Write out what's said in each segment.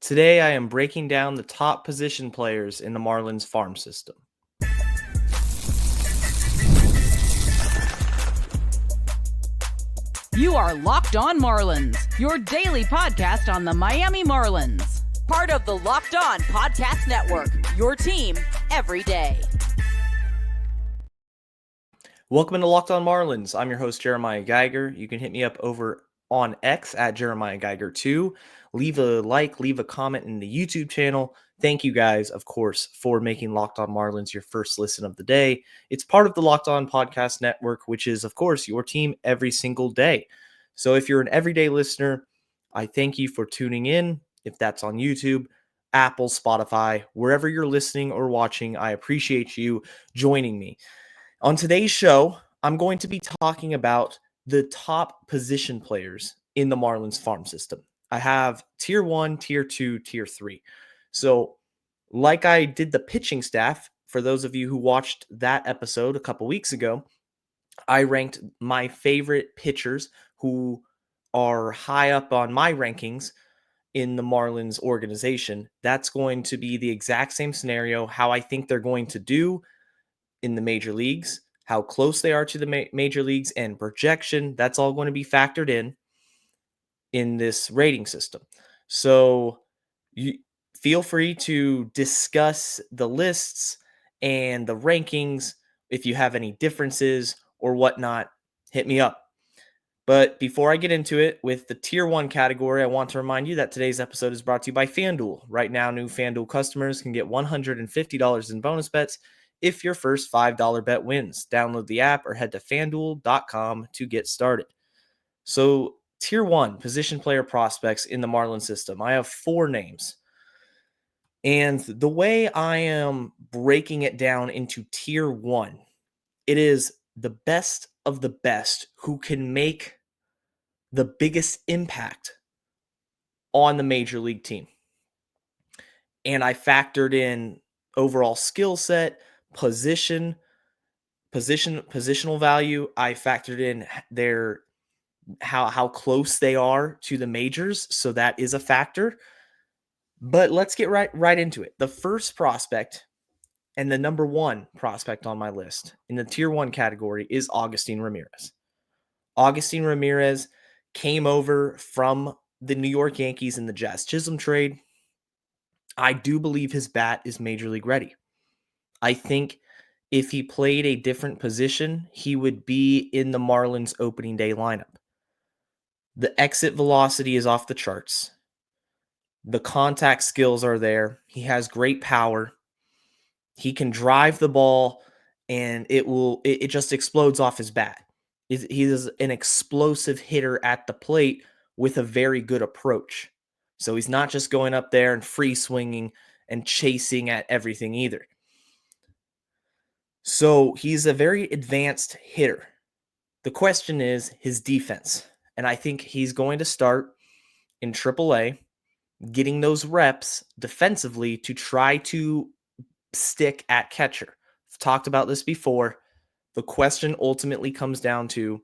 Today, I am breaking down the top position players in the Marlins farm system. You are Locked On Marlins, your daily podcast on the Miami Marlins. Part of the Locked On Podcast Network, your team every day. Welcome to Locked On Marlins. I'm your host, Jeremiah Geiger. You can hit me up over on X at Jeremiah Geiger 2. Leave a like, leave a comment in the YouTube channel. Thank you guys, of course, for making Locked On Marlins your first listen of the day. It's part of the Locked On Podcast Network, which is, of course, your team every single day. So if you're an everyday listener, I thank you for tuning in. If that's on YouTube, Apple, Spotify, wherever you're listening or watching, I appreciate you joining me. On today's show, I'm going to be talking about the top position players in the Marlins farm system. I have tier 1, tier 2, tier 3. So like I did the pitching staff, for those of you who watched that episode a couple weeks ago, I ranked my favorite pitchers who are high up on my rankings in the Marlins organization. That's going to be the exact same scenario, how I think they're going to do in the major leagues, how close they are to the major leagues, and projection. That's all going to be factored in this rating system. So you feel free to discuss the lists and the rankings. If you have any differences or whatnot, hit me up. But before I get into it with the tier 1 category, I want to remind you that today's episode is brought to you by FanDuel. Right now, new FanDuel customers can get $150 in bonus bets if your first $5 bet wins. Download the app or head to fanduel.com to get started. So, tier 1 position player prospects in the Marlins system. I have 4 names. And the way I am breaking it down into tier 1, it is the best of the best who can make the biggest impact on the major league team. And I factored in overall skill set, positional value. I factored in their how close they are to the majors, so that is a factor. But let's get right into it. The first prospect and the number 1 prospect on my list in the tier 1 category is Agustin Ramirez. Agustin Ramirez came over from the New York Yankees in the Jazz Chisholm trade. I do believe his bat is major league ready. I think if he played a different position, he would be in the Marlins opening day lineup. The exit velocity is off the charts. The contact skills are there. He has great power. He can drive the ball and it just explodes off his bat. He is an explosive hitter at the plate with a very good approach. So he's not just going up there and free swinging and chasing at everything either. So he's a very advanced hitter. The question is his defense. And I think he's going to start in AAA, getting those reps defensively to try to stick at catcher. I've talked about this before. The question ultimately comes down to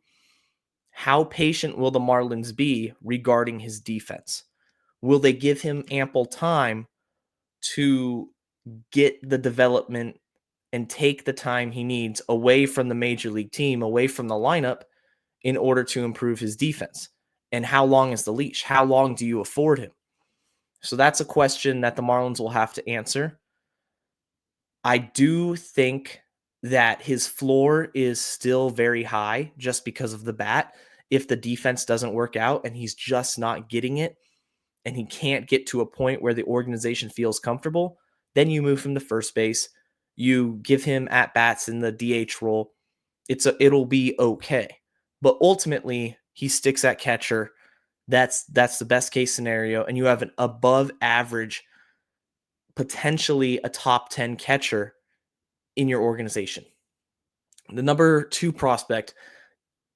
how patient will the Marlins be regarding his defense? Will they give him ample time to get the development and take the time he needs away from the major league team, away from the lineup, in order to improve his defense? And how long is the leash? How long do you afford him? So that's a question that the Marlins will have to answer. I do think that his floor is still very high just because of the bat. If the defense doesn't work out and he's just not getting it and he can't get to a point where the organization feels comfortable, then you move him to first base. You give him at-bats in the DH role. It'll be okay. But ultimately, he sticks at catcher. That's the best case scenario. And you have an above average, potentially a top 10 catcher in your organization. The number 2 prospect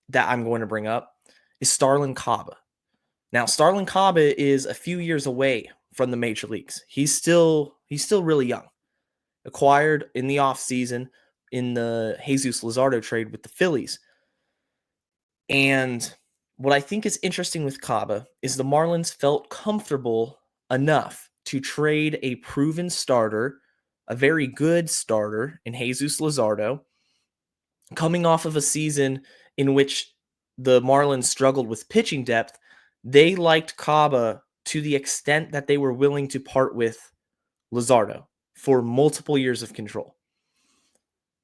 that I'm going to bring up is Starlyn Caba. Now, Starlyn Caba is a few years away from the major leagues. He's still really young. Acquired in the offseason in the Jesus Luzardo trade with the Phillies. And what I think is interesting with Caba is the Marlins felt comfortable enough to trade a proven starter, a very good starter in Jesus Luzardo, coming off of a season in which the Marlins struggled with pitching depth. They liked Caba to the extent that they were willing to part with Luzardo for multiple years of control.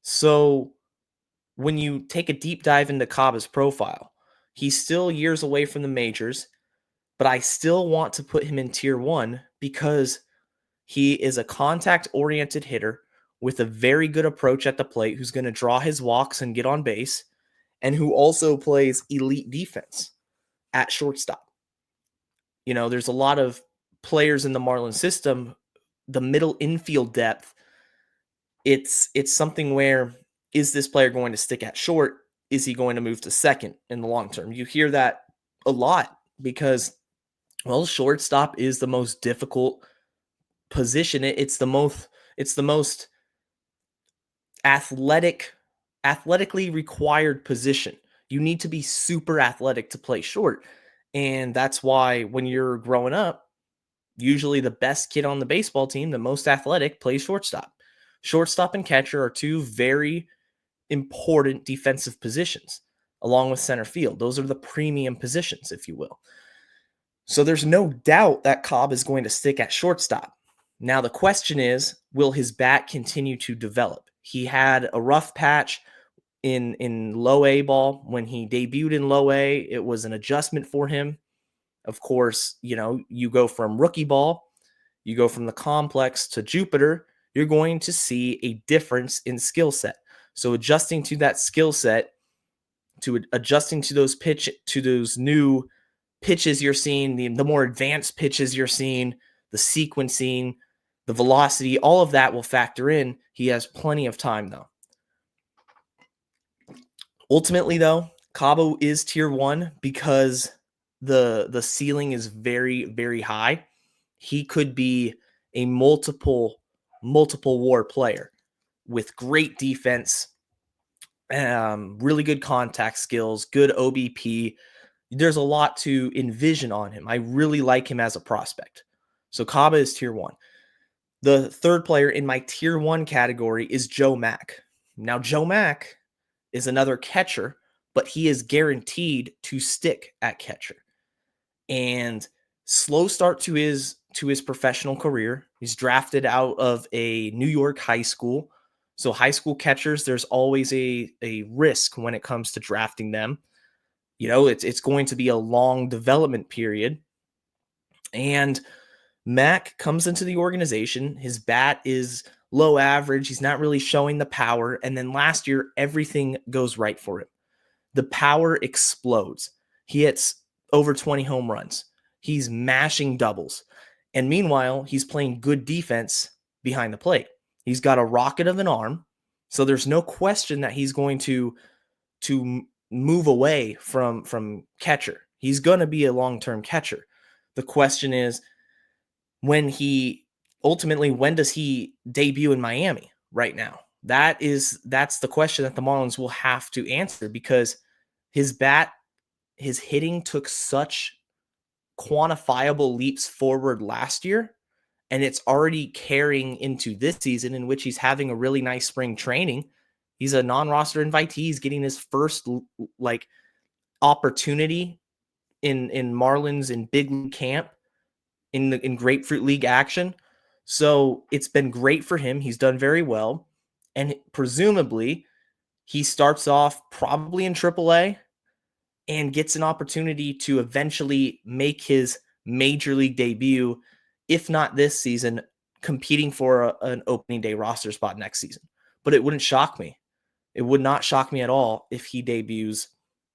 So when you take a deep dive into Caba's profile, he's still years away from the majors, but I still want to put him in tier 1 because he is a contact-oriented hitter with a very good approach at the plate who's going to draw his walks and get on base, and who also plays elite defense at shortstop. You know, there's a lot of players in the Marlins system, the middle infield depth, it's something where, is this player going to stick at short? Is he going to move to second in the long term? You hear that a lot because, well, shortstop is the most difficult position. It's the most athletically required position. You need to be super athletic to play short. And that's why when you're growing up, usually the best kid on the baseball team, the most athletic, plays shortstop. Shortstop and catcher are two very important defensive positions, along with center field. Those are the premium positions, if you will. So there's no doubt that Cobb is going to stick at shortstop. Now the question is, will his bat continue to develop? He had a rough patch in low A ball. When he debuted in low A, it was an adjustment for him. Of course, you know, you go from rookie ball, you go from the complex to Jupiter, you're going to see a difference in skill set. So adjusting to that skill set, to adjusting to those new pitches you're seeing, the more advanced pitches you're seeing, the sequencing, the velocity, all of that will factor in. He has plenty of time, though. Ultimately, though, Cabo is tier 1 because the ceiling is very, very high. He could be a multiple WAR player with great defense, really good contact skills, good OBP. There's a lot to envision on him. I really like him as a prospect. So Caba is tier 1. The third player in my tier 1 category is Joe Mack. Now, Joe Mack is another catcher, but he is guaranteed to stick at catcher. And slow start to his professional career. He's drafted out of a New York high school. So high school catchers, there's always a risk when it comes to drafting them. You know, it's going to be a long development period. And Mack comes into the organization. His bat is low average. He's not really showing the power. And then last year, everything goes right for him. The power explodes. He hits over 20 home runs. He's mashing doubles. And meanwhile, he's playing good defense behind the plate. He's got a rocket of an arm. So there's no question that he's going to move away from catcher. He's going to be a long-term catcher. The question is, when does he debut in Miami right now? That's the question that the Marlins will have to answer, because his hitting took such quantifiable leaps forward last year, and it's already carrying into this season, in which he's having a really nice spring training. He's a non-roster invitee. He's getting his first opportunity in Marlins in big league camp, in Grapefruit League action. So it's been great for him. He's done very well. And presumably he starts off probably in AAA and gets an opportunity to eventually make his major league debut, if not this season, competing for an opening day roster spot next season. But it wouldn't shock me. It would not shock me at all if he debuts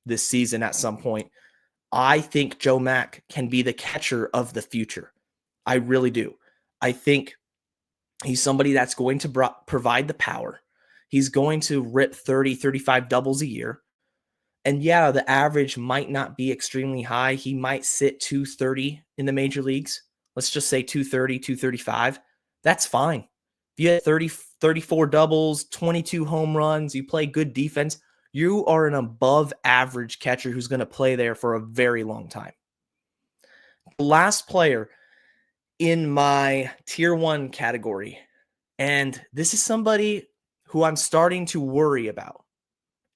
this season at some point. I think Joe Mack can be the catcher of the future. I really do. I think he's somebody that's going to provide the power. He's going to rip 30, 35 doubles a year. And yeah, the average might not be extremely high. He might sit 230 in the major leagues. Let's just say 230, 235. That's fine. If you had 34 doubles, 22 home runs, you play good defense, you are an above average catcher who's going to play there for a very long time. The last player in my tier 1 category. And this is somebody who I'm starting to worry about,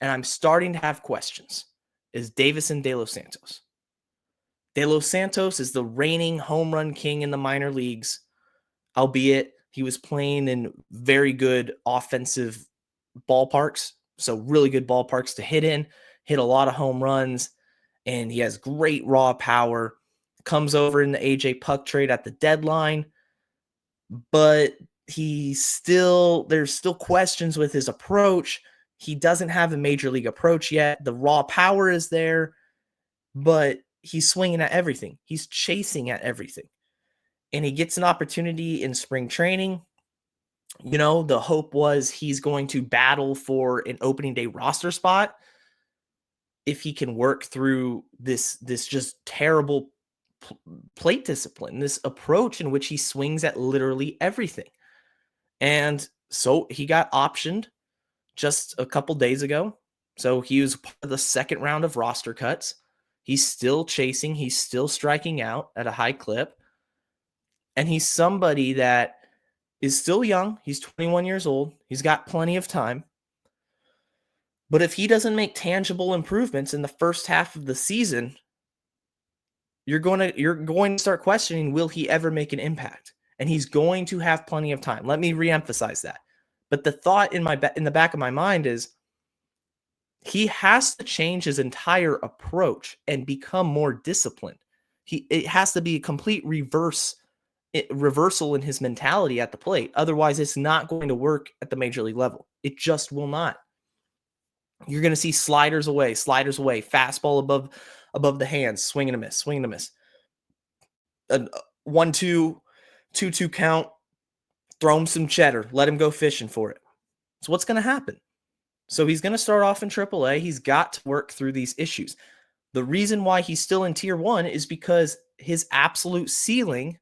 and I'm starting to have questions, is Deyvison de los Santos. De los Santos is the reigning home run king in the minor leagues, albeit he was playing in very good offensive ballparks, so really good ballparks to hit in, hit a lot of home runs, and he has great raw power. Comes over in the AJ Puck trade at the deadline, but there's still questions with his approach. He doesn't have a major league approach yet. The raw power is there, but he's swinging at everything. He's chasing at everything. And he gets an opportunity in spring training. The hope was he's going to battle for an opening day roster spot if he can work through this just terrible plate discipline, this approach in which he swings at literally everything. And so he got optioned just a couple days ago. So he was part of the second round of roster cuts. He's still chasing. He's still striking out at a high clip. And he's somebody that is still young. He's 21 years old. He's got plenty of time. But if he doesn't make tangible improvements in the first half of the season, you're going to start questioning, will he ever make an impact? And he's going to have plenty of time. Let me reemphasize that. But the thought in the back of my mind is he has to change his entire approach and become more disciplined. It has to be a complete reversal in his mentality at the plate. Otherwise, it's not going to work at the major league level. It just will not. You're going to see sliders away, fastball above the hands, swing and a miss. A 1-2, 2-2 count, throw him some cheddar, let him go fishing for it. So what's going to happen? So he's going to start off in AAA. He's got to work through these issues. The reason why he's still in tier 1 is because his absolute ceiling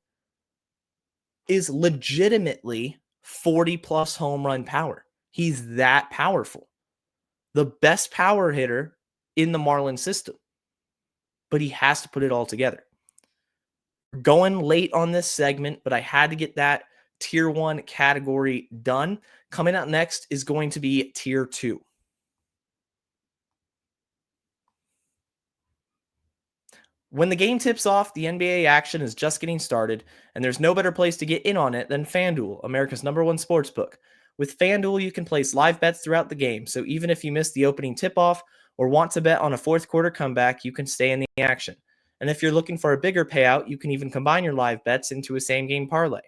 is legitimately 40 plus home run power. He's that powerful. The best power hitter in the Marlins system. But he has to put it all together. Going late on this segment, but I had to get that tier 1 category done. Coming out next is going to be tier 2. When the game tips off, the NBA action is just getting started, and there's no better place to get in on it than FanDuel, America's #1 sportsbook. With FanDuel, you can place live bets throughout the game, so even if you miss the opening tip-off or want to bet on a fourth quarter comeback, you can stay in the action. And if you're looking for a bigger payout, you can even combine your live bets into a same-game parlay.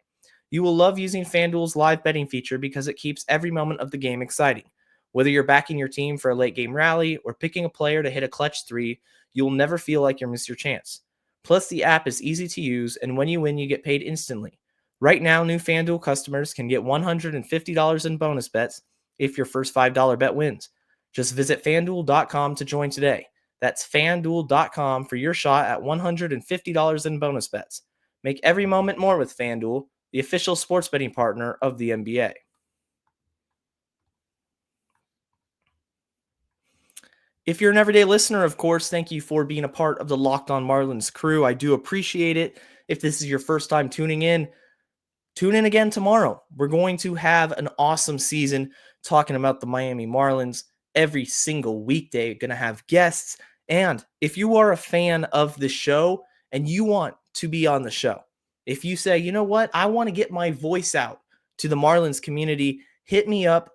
You will love using FanDuel's live betting feature because it keeps every moment of the game exciting. Whether you're backing your team for a late-game rally or picking a player to hit a clutch three, you'll never feel like you missed your chance. Plus, the app is easy to use, and when you win, you get paid instantly. Right now, new FanDuel customers can get $150 in bonus bets if your first $5 bet wins. Just visit FanDuel.com to join today. That's FanDuel.com for your shot at $150 in bonus bets. Make every moment more with FanDuel, the official sports betting partner of the NBA. If you're an everyday listener, of course, thank you for being a part of the Locked On Marlins crew. I do appreciate it. If this is your first time tuning in, tune in again tomorrow. We're going to have an awesome season talking about the Miami Marlins every single weekday. Going to have guests. And if you are a fan of the show and you want to be on the show, if you say, you know what, I want to get my voice out to the Marlins community, hit me up.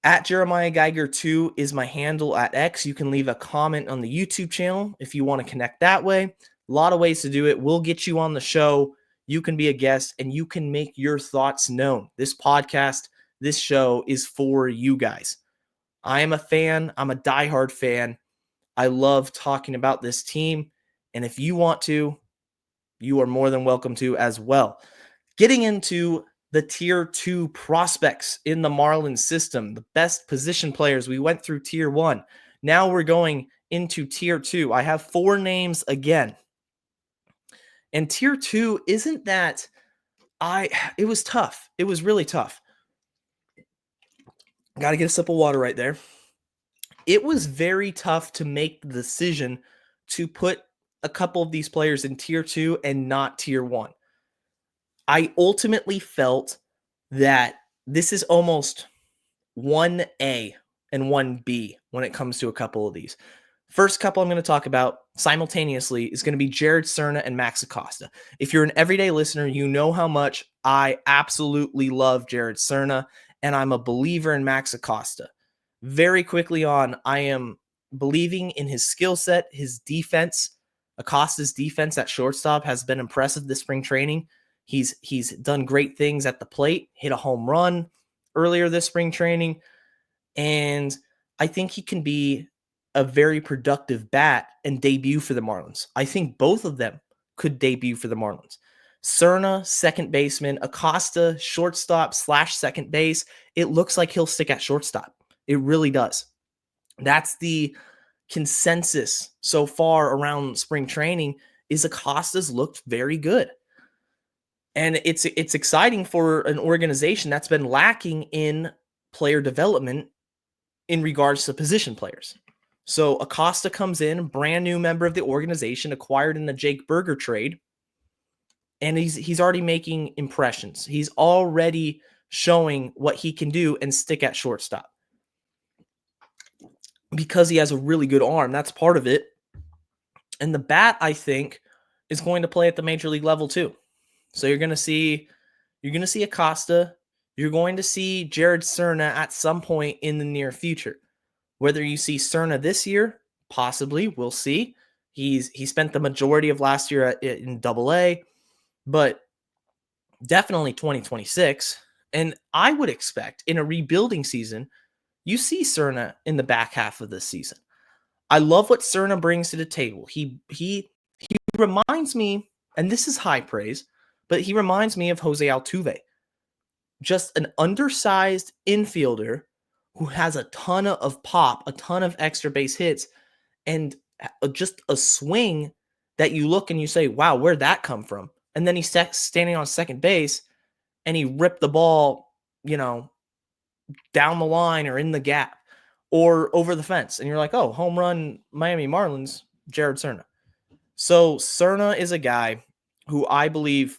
At Jeremiah Geiger 2 is my handle at X. You can leave a comment on the YouTube channel if you want to connect that way. A lot of ways to do it. We'll get you on the show. You can be a guest and you can make your thoughts known. This podcast, this show is for you guys. I am a fan. I'm a diehard fan. I love talking about this team. And if you want to, you are more than welcome to as well. Getting into the tier 2 prospects in the Marlins system, the best position players. We went through tier 1. Now we're going into tier 2. I have 4 names again. And tier 2 isn't that it was tough. It was really tough. Got to get a sip of water right there. It was very tough to make the decision to put a couple of these players in tier 2 and not tier 1. I ultimately felt that this is almost 1A and 1B when it comes to a couple of these. First couple I'm going to talk about simultaneously is going to be Jared Serna and Max Acosta. If you're an everyday listener, you know how much I absolutely love Jared Serna, and I'm a believer in Max Acosta. Very quickly on, I am believing in his skill set, his defense. Acosta's defense at shortstop has been impressive this spring training. He's done great things at the plate, hit a home run earlier this spring training, and I think he can be a very productive bat and debut for the Marlins. I think both of them could debut for the Marlins. Serna, second baseman, Acosta, shortstop / second base. It looks like he'll stick at shortstop. It really does. That's the consensus so far around spring training, is Acosta's looked very good. And it's exciting for an organization that's been lacking in player development in regards to position players. So Acosta comes in, brand new member of the organization, acquired in the Jake Berger trade, and he's already making impressions. He's already showing what he can do and stick at shortstop. Because he has a really good arm, that's part of it. And the bat, I think, is going to play at the major league level too. So you're going to see Acosta, you're going to see Jared Serna at some point in the near future. Whether you see Serna this year, possibly, we'll see. He spent the majority of last year in Double-A, but definitely 2026. And I would expect in a rebuilding season, you see Serna in the back half of this season. I love what Serna brings to the table. He reminds me, and this is high praise, but he reminds me of Jose Altuve. Just an undersized infielder who has a ton of pop, a ton of extra base hits, and just a swing that you look and you say, wow, where'd that come from? And then he's standing on second base and he ripped the ball, down the line or in the gap or over the fence. And you're like, oh, home run, Miami Marlins, Jared Serna. So Serna is a guy who I believe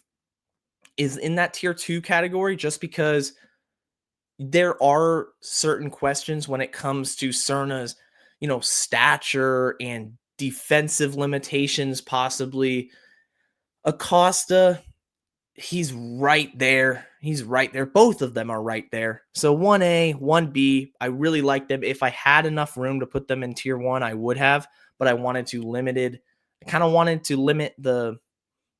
is in that tier 2 category just because there are certain questions when it comes to Serna's, stature and defensive limitations, possibly. Acosta, he's right there. He's right there. Both of them are right there. So 1A, 1B, I really like them. If I had enough room to put them in tier 1, I would have, but I wanted to limit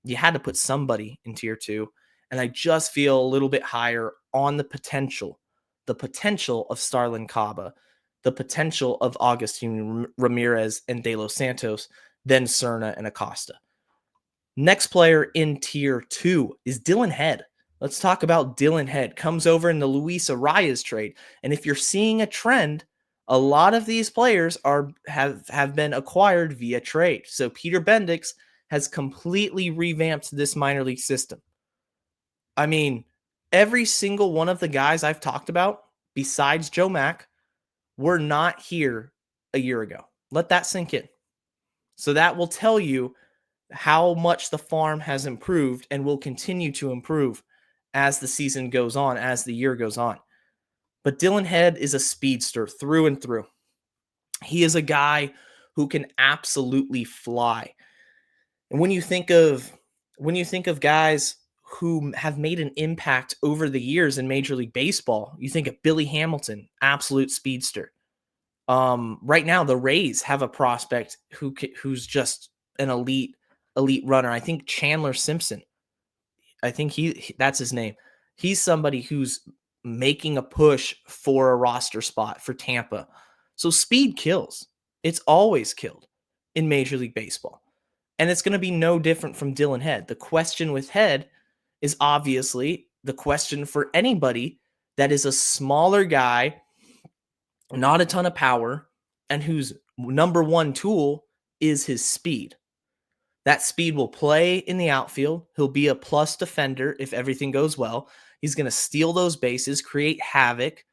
you had to put somebody in tier 2. And I just feel a little bit higher on the potential of Starlyn Caba, the potential of Agustin, Ramirez, and De Los Santos than Serna and Acosta. Next player in tier 2 is Dillon Head. Let's talk about Dillon Head. Comes over in the Luis Arias trade. And if you're seeing a trend, a lot of these players have been acquired via trade. So Peter Bendix has completely revamped this minor league system. I mean, every single one of the guys I've talked about, besides Joe Mack, were not here a year ago. Let that sink in. So that will tell you how much the farm has improved and will continue to improve as the season goes on, as the year goes on. But Dillon Head is a speedster through and through. He is a guy who can absolutely fly. And when you think of guys who have made an impact over the years in Major League Baseball, you think of Billy Hamilton, absolute speedster. Right now, the Rays have a prospect who's just an elite runner. I think Chandler Simpson. I think that's his name. He's somebody who's making a push for a roster spot for Tampa. So speed kills. It's always killed in Major League Baseball. And it's going to be no different from Dillon Head. The question with Head is obviously the question for anybody that is a smaller guy, not a ton of power, and whose number one tool is his speed. That speed will play in the outfield. He'll be a plus defender if everything goes well. He's going to steal those bases, create havoc.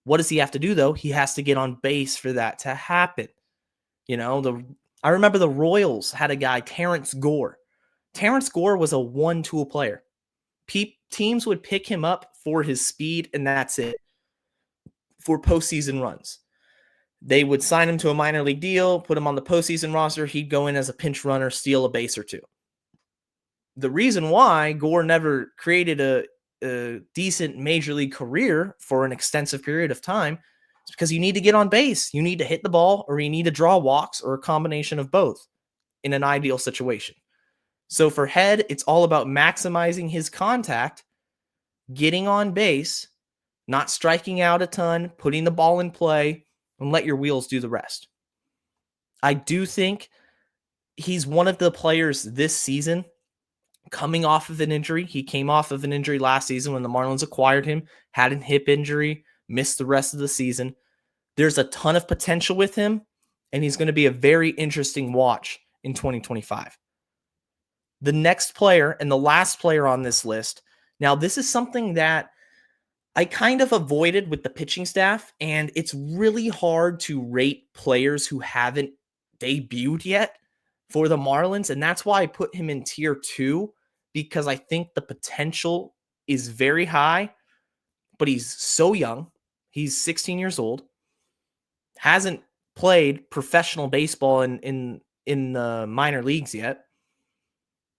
What does he have to do, though? He has to get on base for that to happen. I remember the Royals had a guy, Terrence Gore. Terrence Gore was a one-tool player. teams would pick him up for his speed, and that's it for postseason runs. They would sign him to a minor league deal, put him on the postseason roster. He'd go in as a pinch runner, steal a base or two. The reason why Gore never created a decent major league career for an extensive period of time is because you need to get on base. You need to hit the ball, or you need to draw walks, or a combination of both in an ideal situation. So for Head, it's all about maximizing his contact, getting on base, not striking out a ton, putting the ball in play, and let your wheels do the rest. I do think he's one of the players this season coming off of an injury. He came off of an injury last season when the Marlins acquired him, had a hip injury, missed the rest of the season. There's a ton of potential with him, and he's going to be a very interesting watch in 2025. The next player and the last player on this list. Now, this is something that I kind of avoided with the pitching staff, and it's really hard to rate players who haven't debuted yet for the Marlins, and that's why I put him in tier 2, because I think the potential is very high, but he's so young. He's 16 years old, hasn't played professional baseball in the minor leagues yet,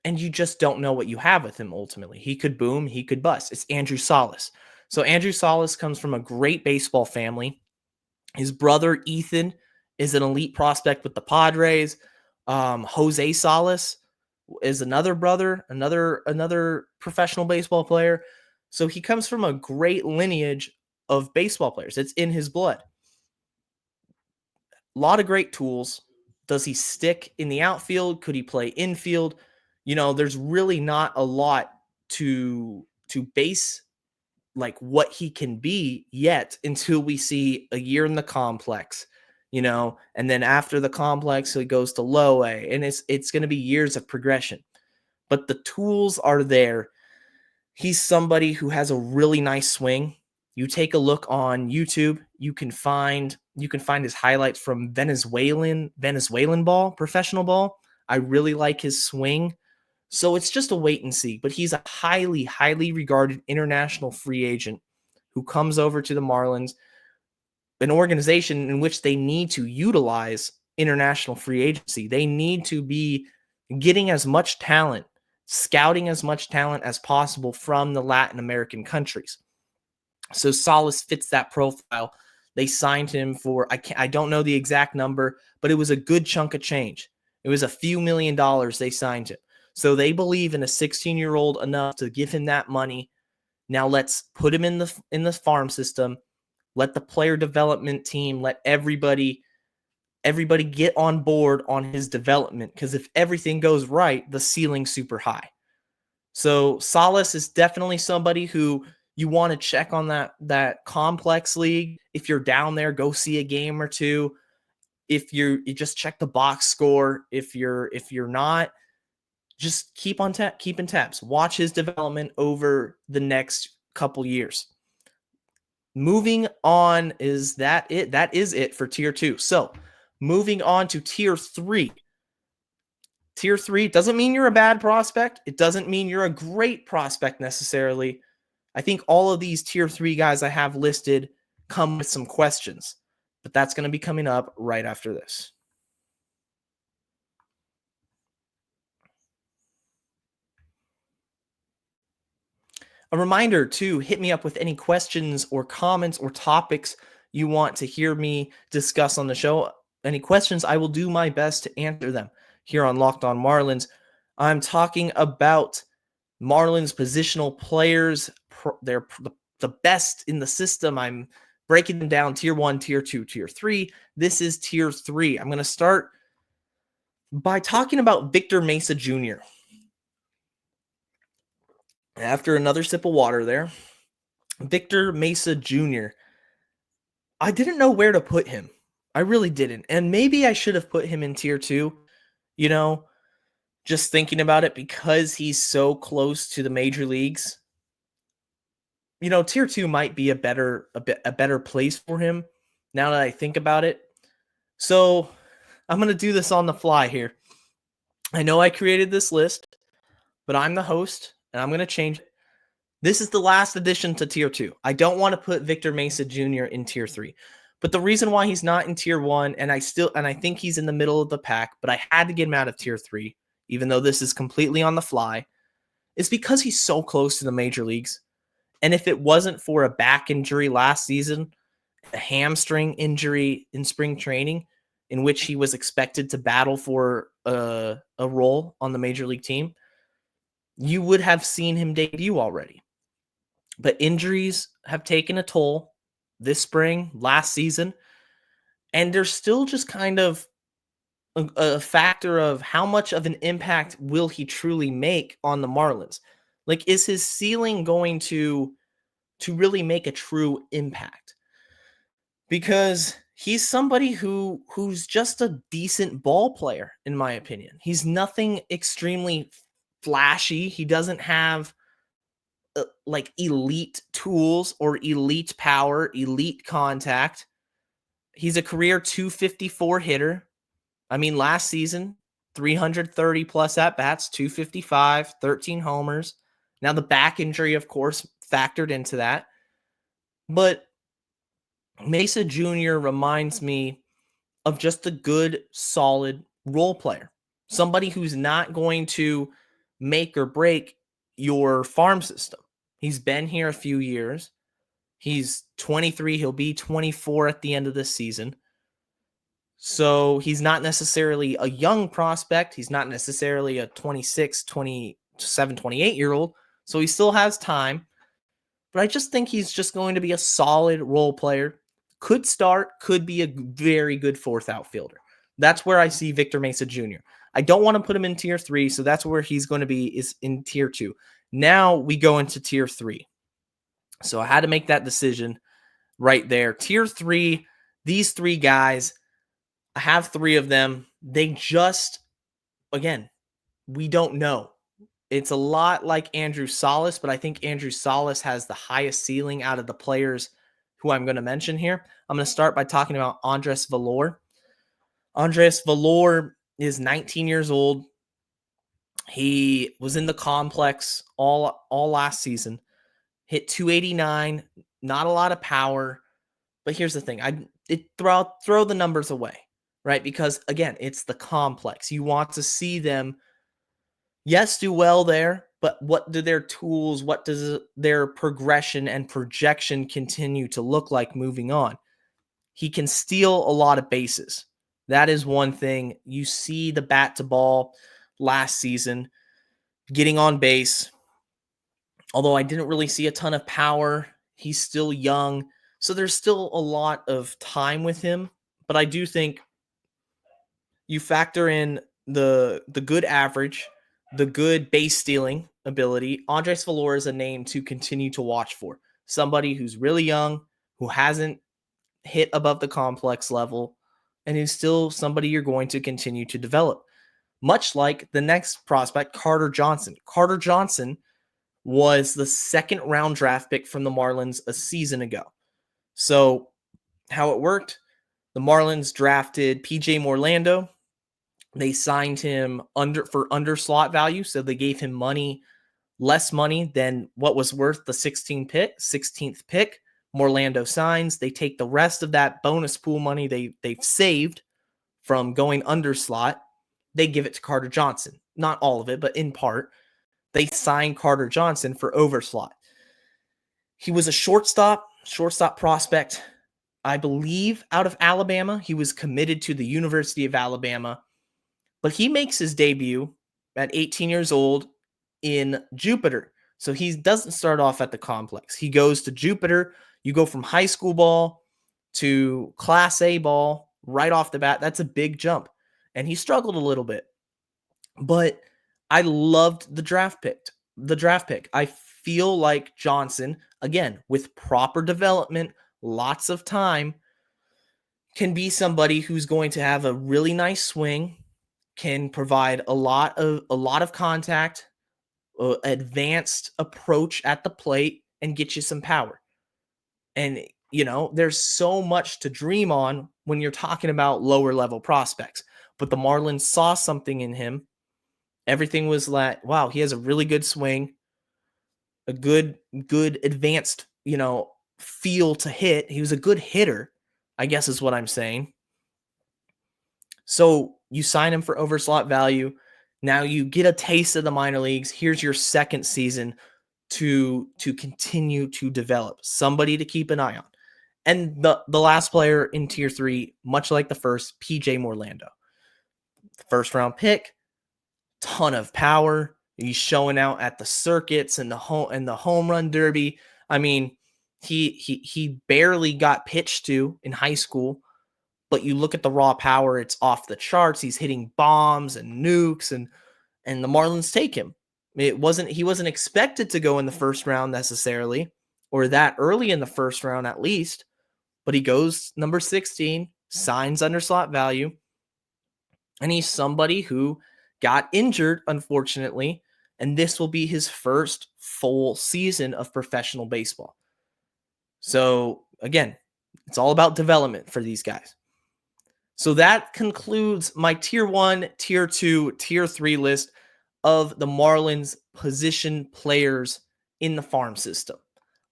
and you just don't know what you have with him ultimately. He could boom, he could bust. It's Andrew Salas. So Andrew Salas comes from a great baseball family. His brother, Ethan, is an elite prospect with the Padres. Jose Salas is another brother, another professional baseball player. So he comes from a great lineage of baseball players. It's in his blood. A lot of great tools. Does he stick in the outfield? Could he play infield? There's really not a lot to base like what he can be yet until we see a year in the complex, and then after the complex, he goes to low A, and it's going to be years of progression, but the tools are there. He's somebody who has a really nice swing. You take a look on YouTube, you can find his highlights from Venezuelan ball, professional ball. I really like his swing. So it's just a wait and see, but he's a highly, highly regarded international free agent who comes over to the Marlins, an organization in which they need to utilize international free agency. They need to be getting as much talent, scouting as much talent as possible from the Latin American countries. So Salas fits that profile. They signed him for, I don't know the exact number, but it was a good chunk of change. It was a few $1 million they signed him. So they believe in a 16-year-old enough to give him that money. Now let's put him in the farm system. Let the player development team, let everybody get on board on his development, because if everything goes right, the ceiling's super high. So Salas is definitely somebody who you want to check on that complex league. If you're down there, go see a game or two. If you just check the box score. If you're not, just keeping tabs. Watch his development over the next couple years. Moving on, is that it? That is it for tier 2. So moving on to tier 3. Tier 3 doesn't mean you're a bad prospect. It doesn't mean you're a great prospect necessarily. I think all of these tier 3 guys I have listed come with some questions, but that's going to be coming up right after this. A reminder to hit me up with any questions or comments or topics you want to hear me discuss on the show. Any questions, I will do my best to answer them here on Locked On Marlins. I'm talking about Marlins positional players. They're the best in the system. I'm breaking them down tier 1, tier 2, tier 3. This is tier 3. I'm going to start by talking about Victor Mesa Jr. After another sip of water there, Victor Mesa Jr., I didn't know where to put him. I really didn't. And maybe I should have put him in tier 2, just thinking about it, because he's so close to the major leagues. Tier 2 might be a better place for him now that I think about it. So I'm going to do this on the fly here. I know I created this list, but I'm the host, and I'm going to change it. This is the last addition to tier 2. I don't want to put Victor Mesa Jr. in tier 3. But the reason why he's not in tier 1, and I think he's in the middle of the pack, but I had to get him out of tier 3, even though this is completely on the fly, is because he's so close to the major leagues. And if it wasn't for a back injury last season, a hamstring injury in spring training, in which he was expected to battle for a role on the major league team, you would have seen him debut already. But injuries have taken a toll this spring, last season, and there's still just kind of a factor of how much of an impact will he truly make on the Marlins. Like, is his ceiling going to really make a true impact? Because he's somebody who's just a decent ball player, in my opinion. He's nothing extremely flashy. He doesn't have like elite tools or elite power, elite contact. He's a career 254 hitter. I mean, last season, 330 plus at bats, 255, 13 homers. Now, the back injury, of course, factored into that. But Mesa Jr. reminds me of just a good, solid role player. Somebody who's not going to make or break your farm system. He's been here a few years. He's 23. He'll be 24 at the end of this season. So he's not necessarily a young prospect. He's not necessarily a 26, 27, 28-year-old. So he still has time. But I just think he's just going to be a solid role player. Could start, could be a very good fourth outfielder. That's where I see Victor Mesa Jr. I don't want to put him in tier 3, so that's where he's going to be, is in tier 2. Now we go into tier 3. So I had to make that decision right there. Tier 3, these 3 guys, I have 3 of them. They just, again, we don't know. It's a lot like Andrew Salas, but I think Andrew Salas has the highest ceiling out of the players who I'm going to mention here. I'm going to start by talking about Andres Valor. Andres Valor is 19 years old. He was in the complex all last season. Hit 289, not a lot of power. But here's the thing. Throw the numbers away, right? Because, again, it's the complex. You want to see them, yes, do well there, but what do their tools, what does their progression and projection continue to look like moving on? He can steal a lot of bases. That is one thing. You see the bat to ball last season, getting on base. Although I didn't really see a ton of power, he's still young. So there's still a lot of time with him. But I do think you factor in the good average, the good base stealing ability. Andres Valor is a name to continue to watch for. Somebody who's really young, who hasn't hit above the complex level, and who's still somebody you're going to continue to develop. Much like the next prospect, Carter Johnson. Carter Johnson was the second round draft pick from the Marlins a season ago. So how it worked, the Marlins drafted PJ Morlando. They signed him under slot value, so they gave him less money than what was worth the 16th pick. Morlando signs. They take the rest of that bonus pool money they've saved from going under slot. They give it to Carter Johnson. Not all of it, but in part. They signed Carter Johnson for overslot. He was a shortstop prospect, I believe, out of Alabama. He was committed to the University of Alabama. But he makes his debut at 18 years old in Jupiter. So he doesn't start off at the complex. He goes to Jupiter. You go from high school ball to Class A ball right off the bat. That's a big jump. And he struggled a little bit. But I loved the draft pick. I feel like Johnson, again, with proper development, lots of time, can be somebody who's going to have a really nice swing, can provide a lot of contact, advanced approach at the plate, and get you some power. And, there's so much to dream on when you're talking about lower level prospects. But the Marlins saw something in him. Everything was like, wow, he has a really good swing. a good advanced, feel to hit. He was a good hitter, I guess is what I'm saying. So you sign him for overslot value. Now you get a taste of the minor leagues. Here's your second season to continue to develop, somebody to keep an eye on. And the last player in tier 3, much like the first, PJ Morlando. First round pick, ton of power. He's showing out at the circuits and the home run derby. I mean, he barely got pitched to in high school, but you look at the raw power, it's off the charts. He's hitting bombs and nukes, and the Marlins take him. He wasn't expected to go in the first round necessarily, or that early in the first round at least, but he goes number 16, signs under slot value, and he's somebody who got injured, unfortunately, and this will be his first full season of professional baseball. So again, it's all about development for these guys. So that concludes my tier 1, tier 2, tier 3 list of the Marlins position players in the farm system.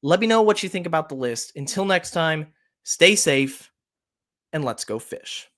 Let me know what you think about the list. Until next time, stay safe and let's go fish.